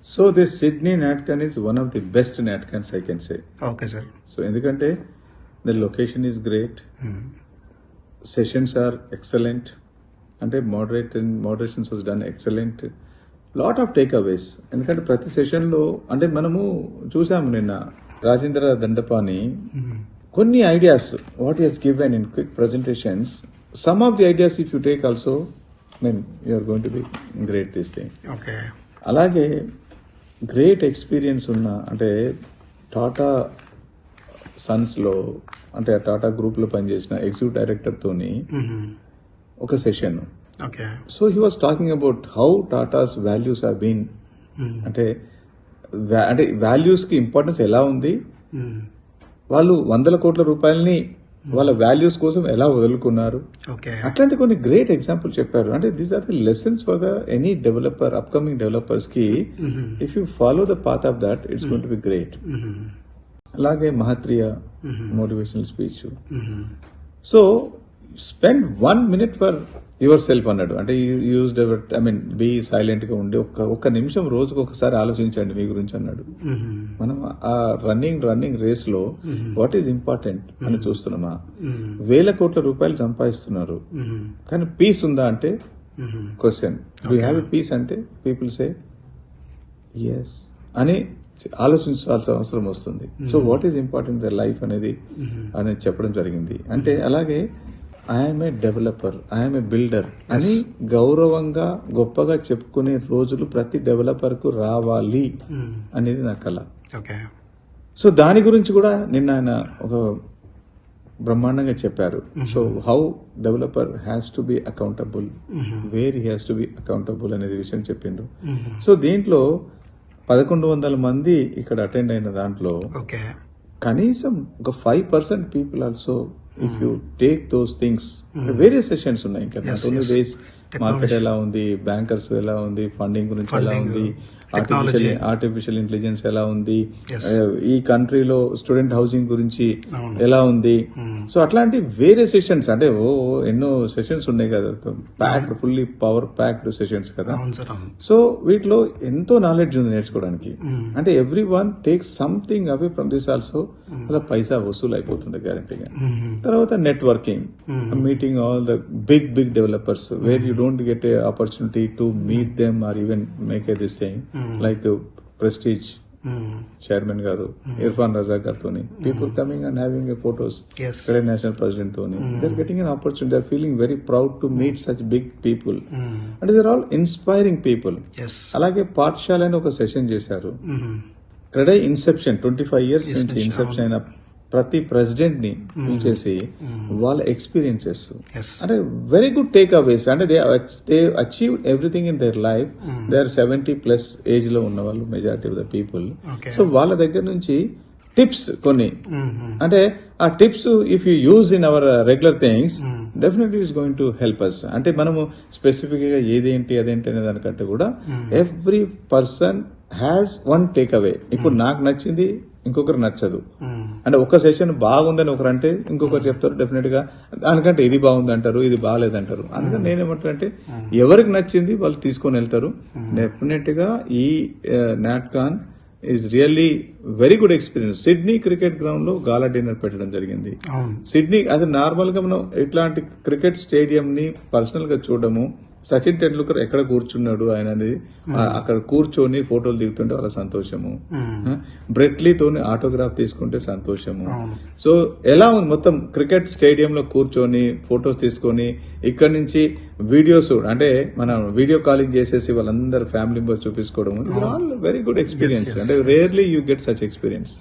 So this Sydney NatCon is one of the best NatCons, I can say. Okay sir. So ఎందుకంటే the location is great, sessions are excellent, అంటే moderations was done excellent, lot of takeaways. ఎందుకంటే ప్రతి సెషన్లో అంటే మనము చూసాము నిన్న రాజేంద్ర దండపాని కొన్ని ideas what is given in quick presentations. Some of the ideas if you take also you're going to be great this thing. Okay. అలాగే గ్రేట్ ఎక్స్పీరియన్స్ ఉన్న అంటే టాటా సన్స్లో అంటే టాటా గ్రూప్లో పనిచేసిన ఎగ్జిక్యూటివ్ డైరెక్టర్తోని ఒక session. Okay. So he was talking about how Tata's values have been, అంటే వాల్యూస్కి ఇంపార్టెన్స్ ఎలా ఉంది, వాళ్ళు 100 కోట్ల రూపాయలని వాళ్ళ వాల్యూస్ కోసం ఎలా వదులుకున్నారు, అట్లాంటి కొన్ని గ్రేట్ ఎగ్జాంపుల్ చెప్పారు. అంటే these are the lessons for the any developer, upcoming developers కి. If you follow the path of that it's going to be great. అలాగే Mahatria motivational speech. So spend 1 minute for your self అన్నాడు. అంటే used be silent గా ఉండి ఒక్క నిమిషం రోజుకు ఒకసారి ఆలోచించండి మీ గురించి అన్నాడు. మనం ఆ రన్నింగ్ రేస్ లో వాట్ ఈజ్ ఇంపార్టెంట్ అని చూస్తున్నామా? 1,000 కోట్ల రూపాయలు సంపాదిస్తున్నారు, కానీ పీస్ ఉందా అంటే question. Do have a peace అంటే పీపుల్ సే ఎస్ అని ఆలోచించాల్సిన అవసరం వస్తుంది. So what is important the life అనేది చెప్పడం జరిగింది. అంటే అలాగే I'm a developer, I'm a builder అని గౌరవంగా గొప్పగా చెప్పుకునే రోజులు ప్రతి డెవలపర్ కు రావాలి అనేది నా కళ. సో దాని గురించి కూడా నిన్న ఆయన ఒక బ్రహ్మాండంగా చెప్పారు. So how developer has to be accountable, where he has to be accountable అనేది విషయం చెప్పిండ్రు. సో దీంట్లో 1,100 మంది ఇక్కడ అటెండ్ అయిన దాంట్లో కనీసం ఒక 5% people also if you take those things, various sessions ఉన్నాయి. ఇంకా డేస్ మార్కెట్ ఎలా ఉంది, బ్యాంకర్స్ ఎలా ఉంది, ఫండింగ్ గురించి ఎలా ఉంది, ఆర్టిఫిషియల్ ఇంటెలిజెన్స్ ఎలా ఉంది, ఈ కంట్రీలో స్టూడెంట్ హౌసింగ్ గురించి ఎలా ఉంది. సో అట్లాంటి వేరే సెషన్స్ అంటే ఎన్నో సెషన్స్ ఉన్నాయి కదా, packed fully power packed sessions కదా. సో వీటిలో ఎంతో నాలెడ్జ్ ఉంది నేర్చుకోవడానికి. అంటే every one takes something away from this also. అలా పైసా వసూలు అయిపోతుంది గ్యారంటీగా. తర్వాత networking, meeting all the big developers where you don't get a opportunity to meet them or even make a this thing. Like Prestige chairman గారు ఇర్ఫాన్ రజా గారితో people coming and having a photos, federal national president తోని they are getting an opportunity, they are feeling very proud to meet such big people and they are all inspiring people. అలాగే పాఠశాల అని ఒక session చేశారు. CREDAI inception 25 years నుంచి inception అయిన ప్రతి president ని పిలిచేసి వాళ్ళ ఎక్స్పీరియన్సెస్ అంటే వెరీ గుడ్ టేక్ అవేస్. అంటే they achieve everything in their life. They are 70+ age లో ఉన్న వాళ్ళు majority of the people. So వాళ్ళ దగ్గర నుంచి టిప్స్ కొన్ని, అంటే ఆ tips if you use in our regular things definitely is going to help us. అంటే మనము స్పెసిఫిక్ గా ఏదేంటి అదేంటి అనే దానికంటే కూడా every person has one takeaway. ఇప్పుడు నాకు నచ్చింది ఇంకొకరు నచ్చదు. అంటే ఒక సెషన్ బాగుందని ఒకరు అంటే ఇంకొకరు చెప్తారు డెఫినెట్ గా దానికంటే ఇది బాగుంది అంటారు, ఇది బాగాలేదంటారు. అందుకని నేనేమంటానంటే ఎవరికి నచ్చింది వాళ్ళు తీసుకొని వెళ్తారు. డెఫినెట్ గా ఈ NATCON is really very good experience. Sydney cricket ground లో గాలా డిన్నర్ పెట్టడం జరిగింది. సిడ్నీ అది నార్మల్ గా మనం ఇట్లాంటి క్రికెట్ స్టేడియం ని పర్సనల్ గా చూడడము. సచిన్ టెండూల్కర్ ఎక్కడ కూర్చున్నాడు ఆయన అనేది అక్కడ కూర్చొని ఫోటోలు దిగుతుంటే వాళ్ళ సంతోషము, బ్రెట్లీతో ఆటోగ్రాఫ్ తీసుకుంటే సంతోషము. సో ఎలా ఉంది మొత్తం క్రికెట్ స్టేడియం లో కూర్చొని ఫొటోస్ తీసుకొని ఇక్కడ నుంచి వీడియోస్ అంటే మనం వీడియో కాలింగ్ చేసేసి వాళ్ళందరూ ఫ్యామిలీ మెంబర్స్ చూపించుకోవడం ఆల్ వెరీ గుడ్ ఎక్స్పీరియన్స్. అంటే rarely you get such experience.